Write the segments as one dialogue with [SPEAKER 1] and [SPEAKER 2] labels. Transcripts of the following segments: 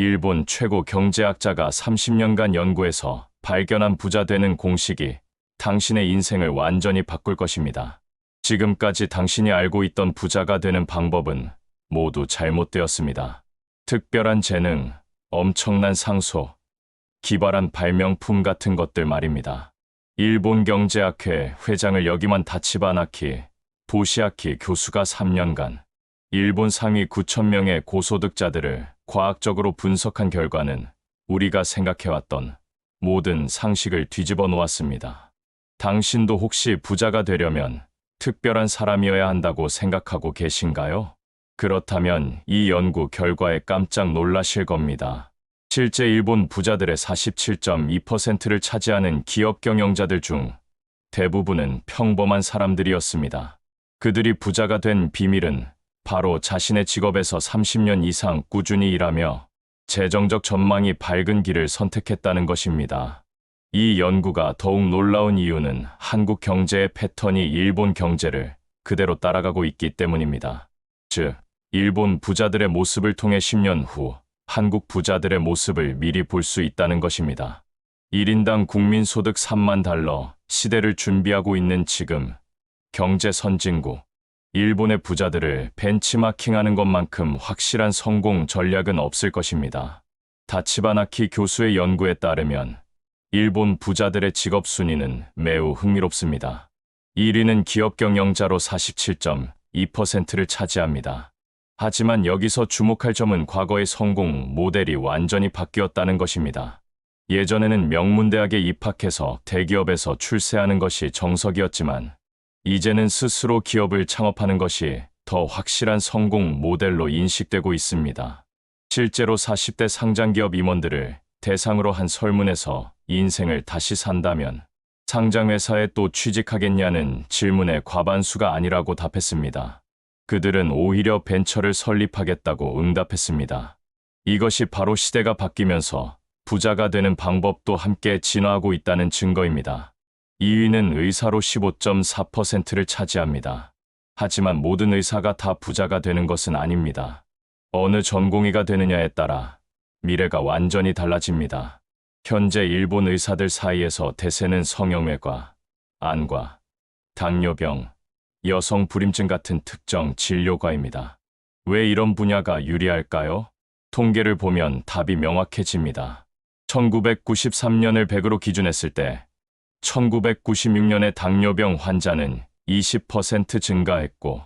[SPEAKER 1] 일본 최고 경제학자가 30년간 연구해서 발견한 부자 되는 공식이 당신의 인생을 완전히 바꿀 것입니다. 지금까지 당신이 알고 있던 부자가 되는 방법은 모두 잘못되었습니다. 특별한 재능, 엄청난 상소, 기발한 발명품 같은 것들 말입니다. 일본 경제학회 회장을 역임한 다치바 나키, 도시아키 교수가 3년간 일본 상위 9,000명의 고소득자들을 과학적으로 분석한 결과는 우리가 생각해왔던 모든 상식을 뒤집어 놓았습니다. 당신도 혹시 부자가 되려면 특별한 사람이어야 한다고 생각하고 계신가요? 그렇다면 이 연구 결과에 깜짝 놀라실 겁니다. 실제 일본 부자들의 47.2%를 차지하는 기업 경영자들 중 대부분은 평범한 사람들이었습니다. 그들이 부자가 된 비밀은 바로 자신의 직업에서 30년 이상 꾸준히 일하며 재정적 전망이 밝은 길을 선택했다는 것입니다. 이 연구가 더욱 놀라운 이유는 한국 경제의 패턴이 일본 경제를 그대로 따라가고 있기 때문입니다. 즉, 일본 부자들의 모습을 통해 10년 후 한국 부자들의 모습을 미리 볼 수 있다는 것입니다. 1인당 국민소득 3만 달러 시대를 준비하고 있는 지금, 경제 선진국, 일본의 부자들을 벤치마킹하는 것만큼 확실한 성공 전략은 없을 것입니다. 다치바 나키 교수의 연구에 따르면 일본 부자들의 직업 순위는 매우 흥미롭습니다. 1위는 기업 경영자로 47.2%를 차지합니다. 하지만 여기서 주목할 점은 과거의 성공 모델이 완전히 바뀌었다는 것입니다. 예전에는 명문대학에 입학해서 대기업에서 출세하는 것이 정석이었지만 이제는 스스로 기업을 창업하는 것이 더 확실한 성공 모델로 인식되고 있습니다. 실제로 40대 상장기업 임원들을 대상으로 한 설문에서 인생을 다시 산다면 상장회사에 또 취직하겠냐는 질문의 과반수가 아니라고 답했습니다. 그들은 오히려 벤처를 설립하겠다고 응답했습니다. 이것이 바로 시대가 바뀌면서 부자가 되는 방법도 함께 진화하고 있다는 증거입니다. 2위는 의사로 15.4%를 차지합니다. 하지만 모든 의사가 다 부자가 되는 것은 아닙니다. 어느 전공의가 되느냐에 따라 미래가 완전히 달라집니다. 현재 일본 의사들 사이에서 대세는 성형외과, 안과, 당뇨병, 여성 불임증 같은 특정 진료과입니다. 왜 이런 분야가 유리할까요? 통계를 보면 답이 명확해집니다. 1993년을 100으로 기준했을 때 1996년에 당뇨병 환자는 20% 증가했고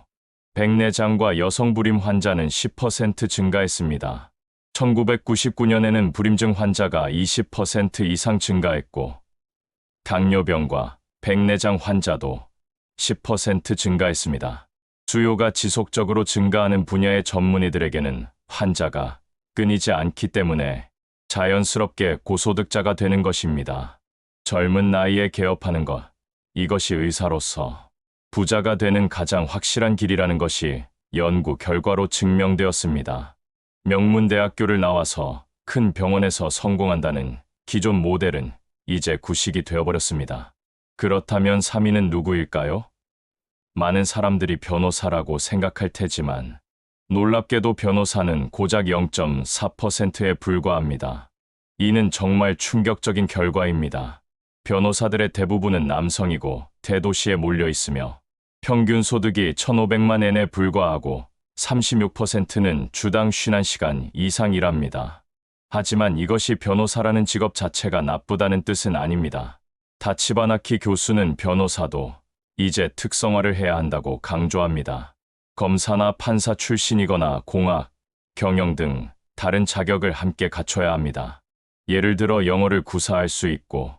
[SPEAKER 1] 백내장과 여성불임 환자는 10% 증가했습니다. 1999년에는 불임증 환자가 20% 이상 증가했고 당뇨병과 백내장 환자도 10% 증가했습니다. 수요가 지속적으로 증가하는 분야의 전문의들에게는 환자가 끊이지 않기 때문에 자연스럽게 고소득자가 되는 것입니다. 젊은 나이에 개업하는 것, 이것이 의사로서 부자가 되는 가장 확실한 길이라는 것이 연구 결과로 증명되었습니다. 명문대학교를 나와서 큰 병원에서 성공한다는 기존 모델은 이제 구식이 되어버렸습니다. 그렇다면 3위는 누구일까요? 많은 사람들이 변호사라고 생각할 테지만 놀랍게도 변호사는 고작 0.4%에 불과합니다. 이는 정말 충격적인 결과입니다. 변호사들의 대부분은 남성이고 대도시에 몰려 있으며 평균 소득이 1,500만 엔에 불과하고 36%는 주당 50시간 이상 일합니다. 하지만 이것이 변호사라는 직업 자체가 나쁘다는 뜻은 아닙니다. 다치바 나키 교수는 변호사도 이제 특성화를 해야 한다고 강조합니다. 검사나 판사 출신이거나 공학, 경영 등 다른 자격을 함께 갖춰야 합니다. 예를 들어 영어를 구사할 수 있고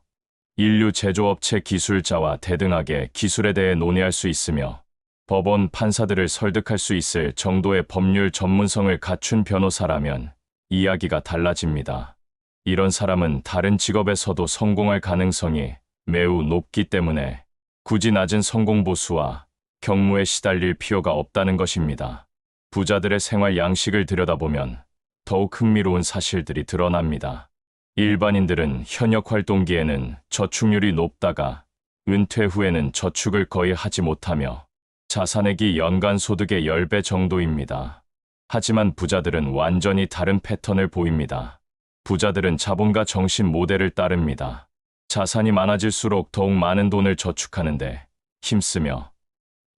[SPEAKER 1] 인류 제조업체 기술자와 대등하게 기술에 대해 논의할 수 있으며 법원 판사들을 설득할 수 있을 정도의 법률 전문성을 갖춘 변호사라면 이야기가 달라집니다. 이런 사람은 다른 직업에서도 성공할 가능성이 매우 높기 때문에 굳이 낮은 성공 보수와 경무에 시달릴 필요가 없다는 것입니다. 부자들의 생활 양식을 들여다보면 더욱 흥미로운 사실들이 드러납니다. 일반인들은 현역 활동기에는 저축률이 높다가 은퇴 후에는 저축을 거의 하지 못하며 자산액이 연간 소득의 10배 정도입니다. 하지만 부자들은 완전히 다른 패턴을 보입니다. 부자들은 자본과 정신 모델을 따릅니다. 자산이 많아질수록 더욱 많은 돈을 저축하는데 힘쓰며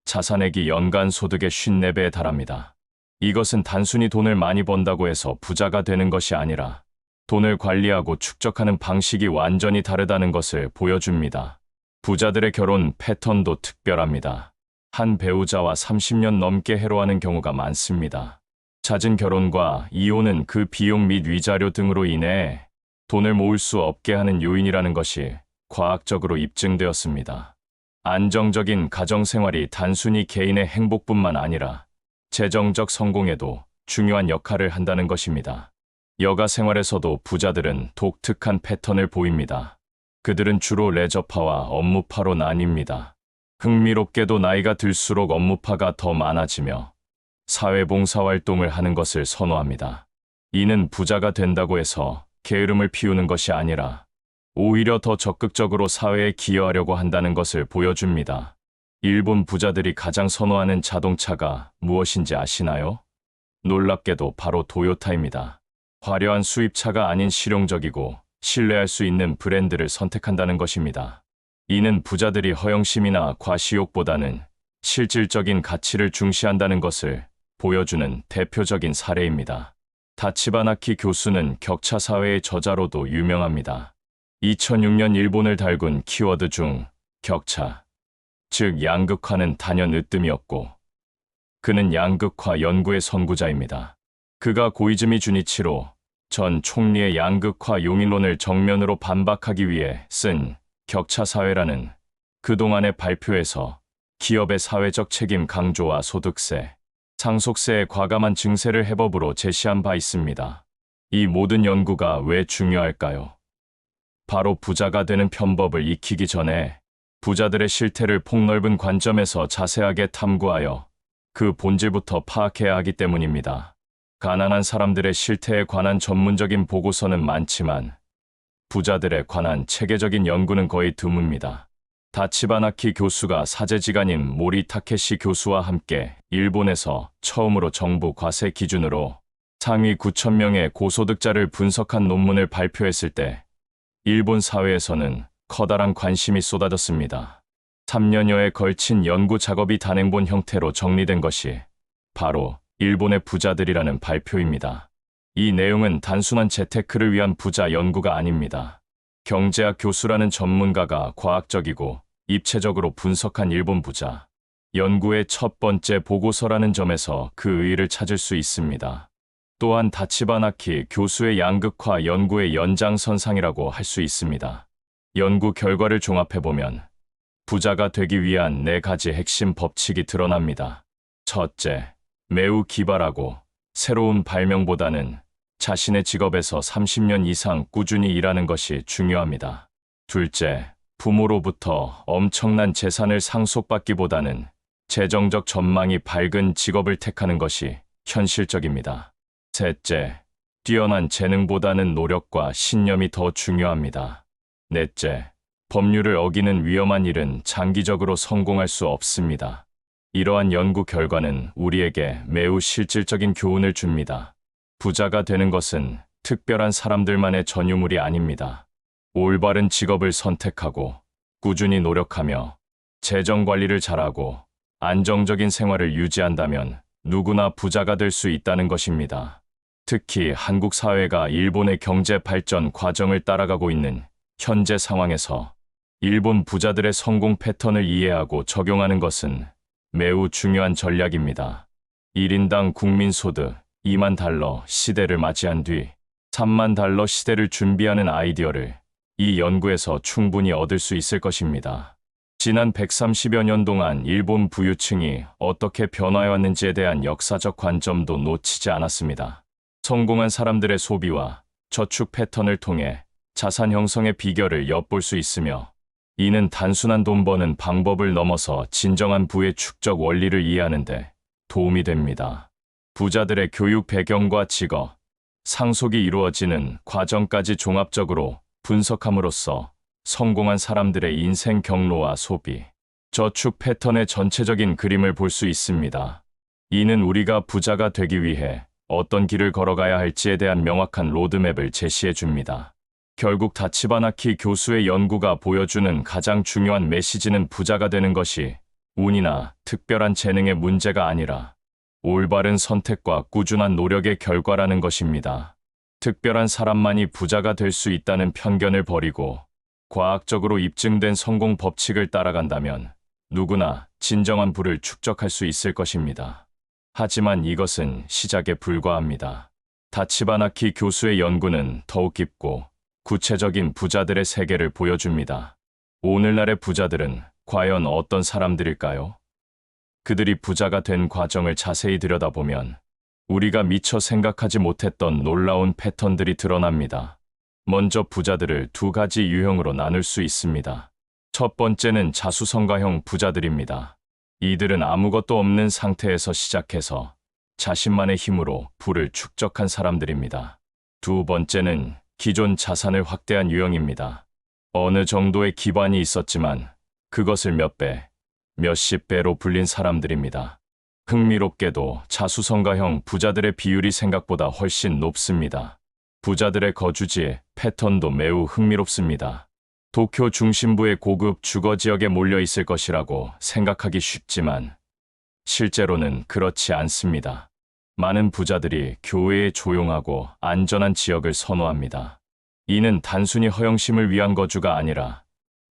[SPEAKER 1] 자산액이 연간 소득의 54배에 달합니다. 이것은 단순히 돈을 많이 번다고 해서 부자가 되는 것이 아니라 돈을 관리하고 축적하는 방식이 완전히 다르다는 것을 보여줍니다. 부자들의 결혼 패턴도 특별합니다. 한 배우자와 30년 넘게 해로하는 경우가 많습니다. 잦은 결혼과 이혼은 그 비용 및 위자료 등으로 인해 돈을 모을 수 없게 하는 요인이라는 것이 과학적으로 입증되었습니다. 안정적인 가정생활이 단순히 개인의 행복뿐만 아니라 재정적 성공에도 중요한 역할을 한다는 것입니다. 여가 생활에서도 부자들은 독특한 패턴을 보입니다. 그들은 주로 레저파와 업무파로 나뉩니다. 흥미롭게도 나이가 들수록 업무파가 더 많아지며 사회봉사활동을 하는 것을 선호합니다. 이는 부자가 된다고 해서 게으름을 피우는 것이 아니라 오히려 더 적극적으로 사회에 기여하려고 한다는 것을 보여줍니다. 일본 부자들이 가장 선호하는 자동차가 무엇인지 아시나요? 놀랍게도 바로 토요타입니다. 화려한 수입차가 아닌 실용적이고 신뢰할 수 있는 브랜드를 선택한다는 것입니다. 이는 부자들이 허영심이나 과시욕보다는 실질적인 가치를 중시한다는 것을 보여주는 대표적인 사례입니다. 다치바나키 교수는 격차 사회의 저자로도 유명합니다. 2006년 일본을 달군 키워드 중 격차, 즉 양극화는 단연 으뜸이었고 그는 양극화 연구의 선구자입니다. 그가 고이즈미 주니치로 전 총리의 양극화 용인론을 정면으로 반박하기 위해 쓴 격차 사회라는 그동안의 발표에서 기업의 사회적 책임 강조와 소득세, 상속세의 과감한 증세를 해법으로 제시한 바 있습니다. 이 모든 연구가 왜 중요할까요? 바로 부자가 되는 편법을 익히기 전에 부자들의 실태를 폭넓은 관점에서 자세하게 탐구하여 그 본질부터 파악해야 하기 때문입니다. 가난한 사람들의 실태에 관한 전문적인 보고서는 많지만 부자들에 관한 체계적인 연구는 거의 드뭅니다. 다치바나키 교수가 사제지간인 모리 타케시 교수와 함께 일본에서 처음으로 정부 과세 기준으로 상위 9,000명의 고소득자를 분석한 논문을 발표했을 때 일본 사회에서는 커다란 관심이 쏟아졌습니다. 3년여에 걸친 연구 작업이 단행본 형태로 정리된 것이 바로 일본의 부자들이라는 발표입니다. 이 내용은 단순한 재테크를 위한 부자 연구가 아닙니다. 경제학 교수라는 전문가가 과학적이고 입체적으로 분석한 일본 부자 연구의 첫 번째 보고서라는 점에서 그 의의를 찾을 수 있습니다. 또한 다치바나키 교수의 양극화 연구의 연장선상이라고 할 수 있습니다. 연구 결과를 종합해보면 부자가 되기 위한 4가지 핵심 법칙이 드러납니다. 첫째, 매우 기발하고 새로운 발명보다는 자신의 직업에서 30년 이상 꾸준히 일하는 것이 중요합니다. 둘째, 부모로부터 엄청난 재산을 상속받기보다는 재정적 전망이 밝은 직업을 택하는 것이 현실적입니다. 셋째, 뛰어난 재능보다는 노력과 신념이 더 중요합니다. 넷째, 법률을 어기는 위험한 일은 장기적으로 성공할 수 없습니다. 이러한 연구 결과는 우리에게 매우 실질적인 교훈을 줍니다. 부자가 되는 것은 특별한 사람들만의 전유물이 아닙니다. 올바른 직업을 선택하고 꾸준히 노력하며 재정 관리를 잘하고 안정적인 생활을 유지한다면 누구나 부자가 될 수 있다는 것입니다. 특히 한국 사회가 일본의 경제 발전 과정을 따라가고 있는 현재 상황에서 일본 부자들의 성공 패턴을 이해하고 적용하는 것은 매우 중요한 전략입니다. 1인당 국민소득 2만 달러 시대를 맞이한 뒤 3만 달러 시대를 준비하는 아이디어를 이 연구에서 충분히 얻을 수 있을 것입니다. 지난 130여 년 동안 일본 부유층이 어떻게 변화해왔는지에 대한 역사적 관점도 놓치지 않았습니다. 성공한 사람들의 소비와 저축 패턴을 통해 자산 형성의 비결을 엿볼 수 있으며 이는 단순한 돈 버는 방법을 넘어서 진정한 부의 축적 원리를 이해하는 데 도움이 됩니다. 부자들의 교육 배경과 직업, 상속이 이루어지는 과정까지 종합적으로 분석함으로써 성공한 사람들의 인생 경로와 소비, 저축 패턴의 전체적인 그림을 볼 수 있습니다. 이는 우리가 부자가 되기 위해 어떤 길을 걸어가야 할지에 대한 명확한 로드맵을 제시해 줍니다. 결국 다치바나키 교수의 연구가 보여주는 가장 중요한 메시지는 부자가 되는 것이 운이나 특별한 재능의 문제가 아니라 올바른 선택과 꾸준한 노력의 결과라는 것입니다. 특별한 사람만이 부자가 될 수 있다는 편견을 버리고 과학적으로 입증된 성공 법칙을 따라간다면 누구나 진정한 부를 축적할 수 있을 것입니다. 하지만 이것은 시작에 불과합니다. 다치바나키 교수의 연구는 더욱 깊고 구체적인 부자들의 세계를 보여줍니다. 오늘날의 부자들은 과연 어떤 사람들일까요? 그들이 부자가 된 과정을 자세히 들여다보면 우리가 미처 생각하지 못했던 놀라운 패턴들이 드러납니다. 먼저 부자들을 두 가지 유형으로 나눌 수 있습니다. 첫 번째는 자수성가형 부자들입니다. 이들은 아무것도 없는 상태에서 시작해서 자신만의 힘으로 부를 축적한 사람들입니다. 두 번째는 기존 자산을 확대한 유형입니다. 어느 정도의 기반이 있었지만 그것을 몇 배, 몇십 배로 불린 사람들입니다. 흥미롭게도 자수성가형 부자들의 비율이 생각보다 훨씬 높습니다. 부자들의 거주지 패턴도 매우 흥미롭습니다. 도쿄 중심부의 고급 주거 지역에 몰려 있을 것이라고 생각하기 쉽지만 실제로는 그렇지 않습니다. 많은 부자들이 교외의 조용하고 안전한 지역을 선호합니다. 이는 단순히 허영심을 위한 거주가 아니라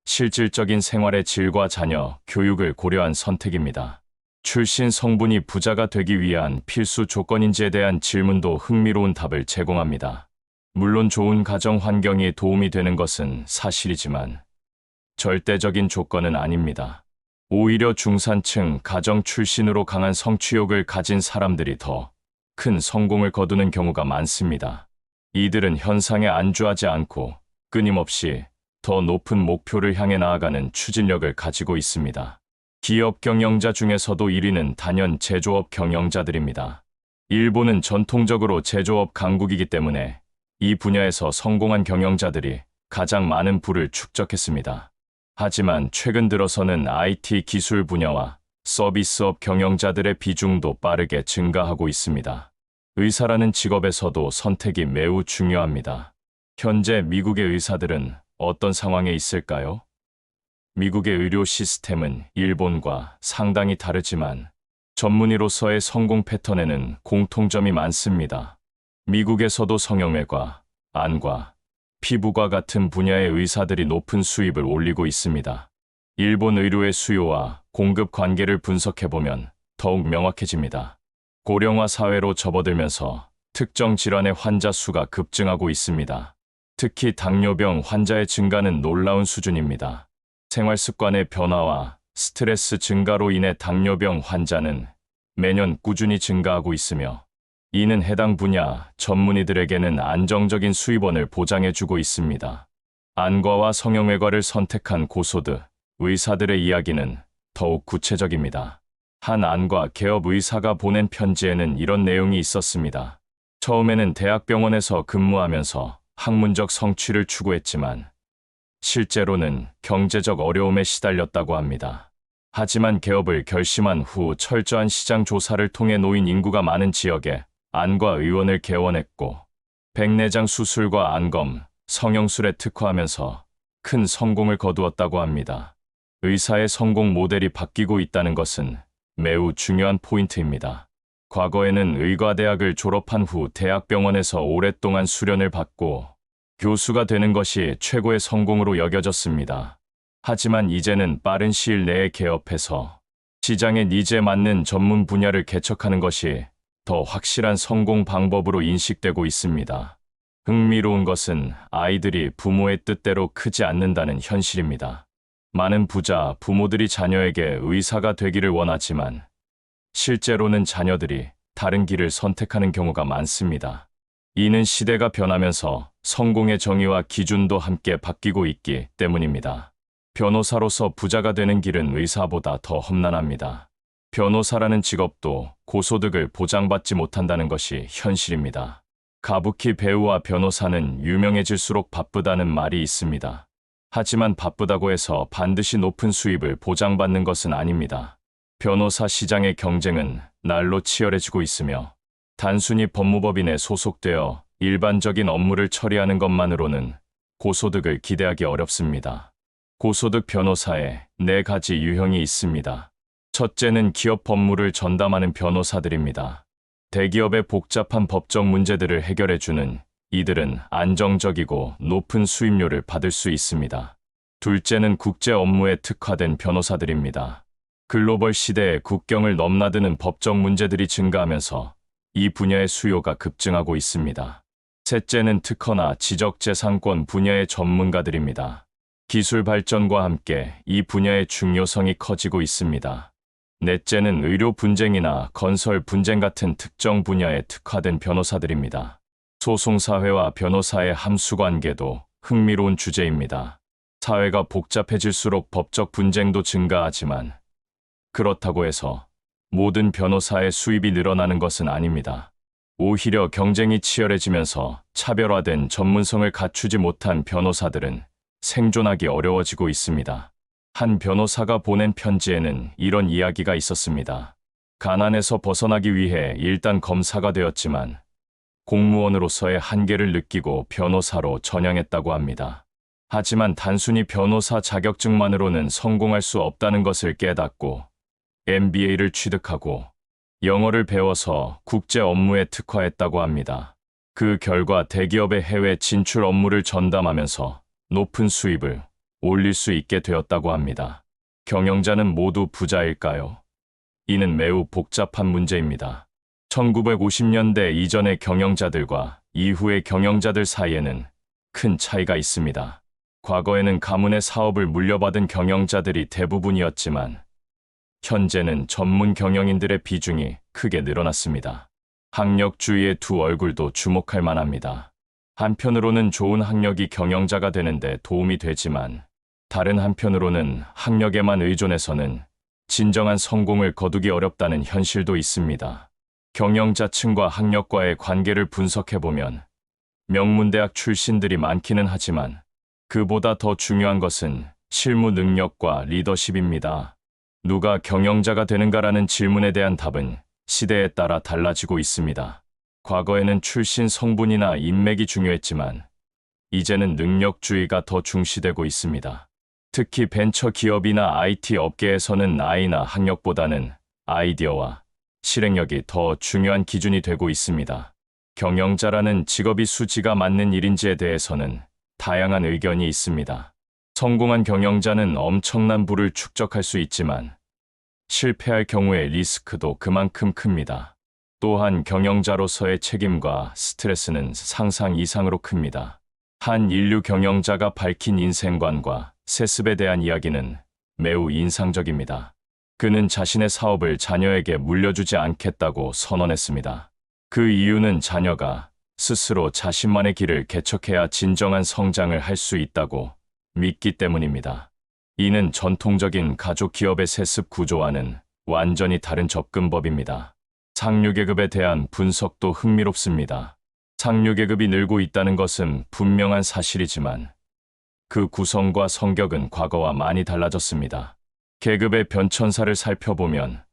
[SPEAKER 1] 실질적인 생활의 질과 자녀 교육을 고려한 선택입니다. 출신 성분이 부자가 되기 위한 필수 조건인지에 대한 질문도 흥미로운 답을 제공합니다. 물론 좋은 가정 환경이 도움이 되는 것은 사실이지만 절대적인 조건은 아닙니다. 오히려 중산층 가정 출신으로 강한 성취욕을 가진 사람들이 더 큰 성공을 거두는 경우가 많습니다. 이들은 현상에 안주하지 않고 끊임없이 더 높은 목표를 향해 나아가는 추진력을 가지고 있습니다. 기업 경영자 중에서도 1위는 단연 제조업 경영자들입니다. 일본은 전통적으로 제조업 강국이기 때문에 이 분야에서 성공한 경영자들이 가장 많은 부를 축적했습니다. 하지만 최근 들어서는 IT 기술 분야와 서비스업 경영자들의 비중도 빠르게 증가하고 있습니다. 의사라는 직업에서도 선택이 매우 중요합니다. 현재 미국의 의사들은 어떤 상황에 있을까요? 미국의 의료 시스템은 일본과 상당히 다르지만 전문의로서의 성공 패턴에는 공통점이 많습니다. 미국에서도 성형외과, 안과, 피부과 같은 분야의 의사들이 높은 수입을 올리고 있습니다. 일본 의료의 수요와 공급 관계를 분석해보면 더욱 명확해집니다. 고령화 사회로 접어들면서 특정 질환의 환자 수가 급증하고 있습니다. 특히 당뇨병 환자의 증가는 놀라운 수준입니다. 생활 습관의 변화와 스트레스 증가로 인해 당뇨병 환자는 매년 꾸준히 증가하고 있으며 이는 해당 분야 전문의들에게는 안정적인 수입원을 보장해주고 있습니다. 안과와 성형외과를 선택한 고소득 의사들의 이야기는 더욱 구체적입니다. 한 안과 개업 의사가 보낸 편지에는 이런 내용이 있었습니다. 처음에는 대학병원에서 근무하면서 학문적 성취를 추구했지만 실제로는 경제적 어려움에 시달렸다고 합니다. 하지만 개업을 결심한 후 철저한 시장 조사를 통해 노인 인구가 많은 지역에 안과 의원을 개원했고 백내장 수술과 안검, 성형술에 특화하면서 큰 성공을 거두었다고 합니다. 의사의 성공 모델이 바뀌고 있다는 것은 매우 중요한 포인트입니다. 과거에는 의과대학을 졸업한 후 대학병원에서 오랫동안 수련을 받고 교수가 되는 것이 최고의 성공으로 여겨졌습니다. 하지만 이제는 빠른 시일 내에 개업해서 시장의 니즈에 맞는 전문 분야를 개척하는 것이 더 확실한 성공 방법으로 인식되고 있습니다. 흥미로운 것은 아이들이 부모의 뜻대로 크지 않는다는 현실입니다. 많은 부자 부모들이 자녀에게 의사가 되기를 원하지만 실제로는 자녀들이 다른 길을 선택하는 경우가 많습니다. 이는 시대가 변하면서 성공의 정의와 기준도 함께 바뀌고 있기 때문입니다. 변호사로서 부자가 되는 길은 의사보다 더 험난합니다. 변호사라는 직업도 고소득을 보장받지 못한다는 것이 현실입니다. 가부키 배우와 변호사는 유명해질수록 바쁘다는 말이 있습니다. 하지만 바쁘다고 해서 반드시 높은 수입을 보장받는 것은 아닙니다. 변호사 시장의 경쟁은 날로 치열해지고 있으며 단순히 법무법인에 소속되어 일반적인 업무를 처리하는 것만으로는 고소득을 기대하기 어렵습니다. 고소득 변호사에 4가지 유형이 있습니다. 첫째는 기업 법무를 전담하는 변호사들입니다. 대기업의 복잡한 법적 문제들을 해결해주는 이들은 안정적이고 높은 수임료를 받을 수 있습니다. 둘째는 국제 업무에 특화된 변호사들입니다. 글로벌 시대에 국경을 넘나드는 법적 문제들이 증가하면서 이 분야의 수요가 급증하고 있습니다. 셋째는 특허나 지적재산권 분야의 전문가들입니다. 기술 발전과 함께 이 분야의 중요성이 커지고 있습니다. 넷째는 의료 분쟁이나 건설 분쟁 같은 특정 분야에 특화된 변호사들입니다. 소송사회와 변호사의 함수관계도 흥미로운 주제입니다. 사회가 복잡해질수록 법적 분쟁도 증가하지만 그렇다고 해서 모든 변호사의 수입이 늘어나는 것은 아닙니다. 오히려 경쟁이 치열해지면서 차별화된 전문성을 갖추지 못한 변호사들은 생존하기 어려워지고 있습니다. 한 변호사가 보낸 편지에는 이런 이야기가 있었습니다. 가난에서 벗어나기 위해 일단 검사가 되었지만 공무원으로서의 한계를 느끼고 변호사로 전향했다고 합니다. 하지만 단순히 변호사 자격증만으로는 성공할 수 없다는 것을 깨닫고 MBA를 취득하고 영어를 배워서 국제 업무에 특화했다고 합니다. 그 결과 대기업의 해외 진출 업무를 전담하면서 높은 수입을 올릴 수 있게 되었다고 합니다. 경영자는 모두 부자일까요? 이는 매우 복잡한 문제입니다. 1950년대 이전의 경영자들과 이후의 경영자들 사이에는 큰 차이가 있습니다. 과거에는 가문의 사업을 물려받은 경영자들이 대부분이었지만 현재는 전문 경영인들의 비중이 크게 늘어났습니다. 학력주의의 두 얼굴도 주목할 만합니다. 한편으로는 좋은 학력이 경영자가 되는데 도움이 되지만 다른 한편으로는 학력에만 의존해서는 진정한 성공을 거두기 어렵다는 현실도 있습니다. 경영자층과 학력과의 관계를 분석해보면 명문대학 출신들이 많기는 하지만 그보다 더 중요한 것은 실무 능력과 리더십입니다. 누가 경영자가 되는가라는 질문에 대한 답은 시대에 따라 달라지고 있습니다. 과거에는 출신 성분이나 인맥이 중요했지만 이제는 능력주의가 더 중시되고 있습니다. 특히 벤처 기업이나 IT 업계에서는 나이나 학력보다는 아이디어와 실행력이 더 중요한 기준이 되고 있습니다. 경영자라는 직업이 수지가 맞는 일인지에 대해서는 다양한 의견이 있습니다. 성공한 경영자는 엄청난 부를 축적할 수 있지만 실패할 경우의 리스크도 그만큼 큽니다. 또한 경영자로서의 책임과 스트레스는 상상 이상으로 큽니다. 한 인류 경영자가 밝힌 인생관과 세습에 대한 이야기는 매우 인상적입니다. 그는 자신의 사업을 자녀에게 물려주지 않겠다고 선언했습니다. 그 이유는 자녀가 스스로 자신만의 길을 개척해야 진정한 성장을 할 수 있다고 믿기 때문입니다. 이는 전통적인 가족 기업의 세습 구조와는 완전히 다른 접근법입니다. 상류계급에 대한 분석도 흥미롭습니다. 상류계급이 늘고 있다는 것은 분명한 사실이지만 그 구성과 성격은 과거와 많이 달라졌습니다. 계급의 변천사를 살펴보면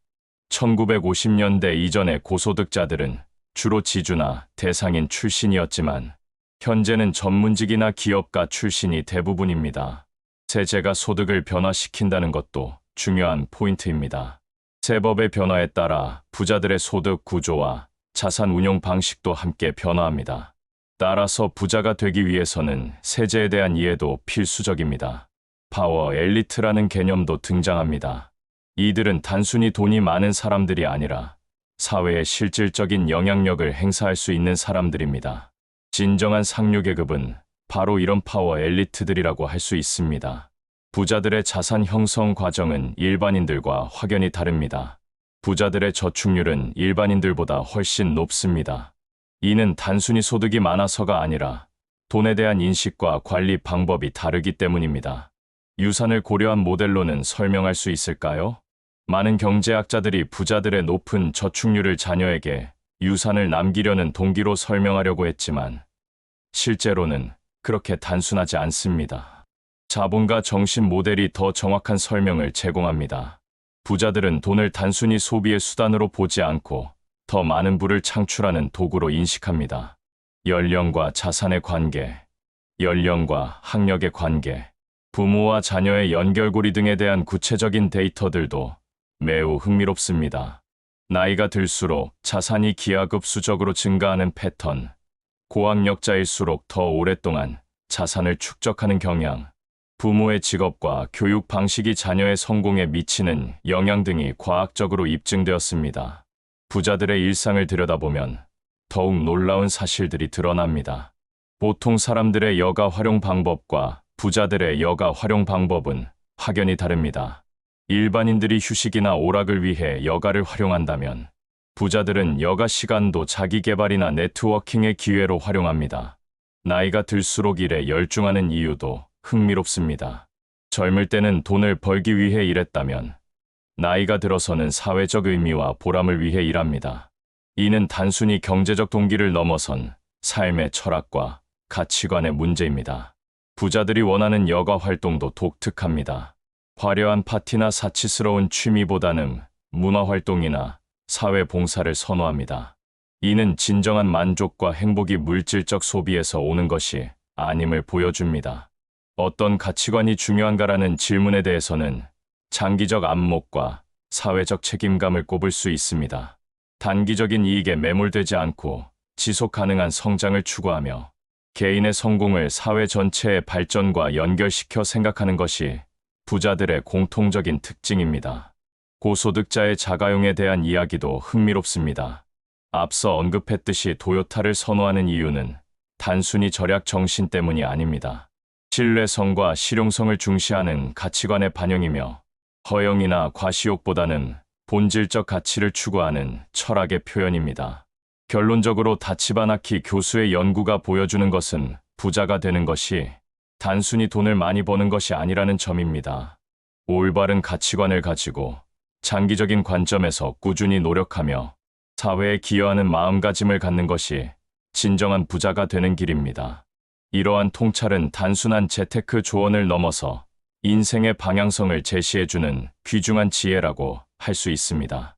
[SPEAKER 1] 1950년대 이전의 고소득자들은 주로 지주나 대상인 출신이었지만 현재는 전문직이나 기업가 출신이 대부분입니다. 세제가 소득을 변화시킨다는 것도 중요한 포인트입니다. 세법의 변화에 따라 부자들의 소득 구조와 자산 운용 방식도 함께 변화합니다. 따라서 부자가 되기 위해서는 세제에 대한 이해도 필수적입니다. 파워 엘리트라는 개념도 등장합니다. 이들은 단순히 돈이 많은 사람들이 아니라 사회에 실질적인 영향력을 행사할 수 있는 사람들입니다. 진정한 상류계급은 바로 이런 파워 엘리트들이라고 할 수 있습니다. 부자들의 자산 형성 과정은 일반인들과 확연히 다릅니다. 부자들의 저축률은 일반인들보다 훨씬 높습니다. 이는 단순히 소득이 많아서가 아니라 돈에 대한 인식과 관리 방법이 다르기 때문입니다. 유산을 고려한 모델로는 설명할 수 있을까요? 많은 경제학자들이 부자들의 높은 저축률을 자녀에게 유산을 남기려는 동기로 설명하려고 했지만 실제로는 그렇게 단순하지 않습니다. 자본가 정신 모델이 더 정확한 설명을 제공합니다. 부자들은 돈을 단순히 소비의 수단으로 보지 않고 더 많은 부를 창출하는 도구로 인식합니다. 연령과 자산의 관계, 연령과 학력의 관계, 부모와 자녀의 연결고리 등에 대한 구체적인 데이터들도 매우 흥미롭습니다. 나이가 들수록 자산이 기하급수적으로 증가하는 패턴, 고학력자일수록 더 오랫동안 자산을 축적하는 경향, 부모의 직업과 교육 방식이 자녀의 성공에 미치는 영향 등이 과학적으로 입증되었습니다. 부자들의 일상을 들여다보면 더욱 놀라운 사실들이 드러납니다. 보통 사람들의 여가 활용 방법과 부자들의 여가 활용 방법은 확연히 다릅니다. 일반인들이 휴식이나 오락을 위해 여가를 활용한다면 부자들은 여가 시간도 자기 개발이나 네트워킹의 기회로 활용합니다. 나이가 들수록 일에 열중하는 이유도 흥미롭습니다. 젊을 때는 돈을 벌기 위해 일했다면 나이가 들어서는 사회적 의미와 보람을 위해 일합니다. 이는 단순히 경제적 동기를 넘어선 삶의 철학과 가치관의 문제입니다. 부자들이 원하는 여가 활동도 독특합니다. 화려한 파티나 사치스러운 취미보다는 문화활동이나 사회봉사를 선호합니다. 이는 진정한 만족과 행복이 물질적 소비에서 오는 것이 아님을 보여줍니다. 어떤 가치관이 중요한가라는 질문에 대해서는 장기적 안목과 사회적 책임감을 꼽을 수 있습니다. 단기적인 이익에 매몰되지 않고 지속 가능한 성장을 추구하며 개인의 성공을 사회 전체의 발전과 연결시켜 생각하는 것이 부자들의 공통적인 특징입니다. 고소득자의 자가용에 대한 이야기도 흥미롭습니다. 앞서 언급했듯이 토요타를 선호하는 이유는 단순히 절약 정신 때문이 아닙니다. 신뢰성과 실용성을 중시하는 가치관의 반영이며 허영이나 과시욕보다는 본질적 가치를 추구하는 철학의 표현입니다. 결론적으로 다치바나키 교수의 연구가 보여주는 것은 부자가 되는 것이 단순히 돈을 많이 버는 것이 아니라는 점입니다. 올바른 가치관을 가지고 장기적인 관점에서 꾸준히 노력하며 사회에 기여하는 마음가짐을 갖는 것이 진정한 부자가 되는 길입니다. 이러한 통찰은 단순한 재테크 조언을 넘어서 인생의 방향성을 제시해주는 귀중한 지혜라고 할 수 있습니다.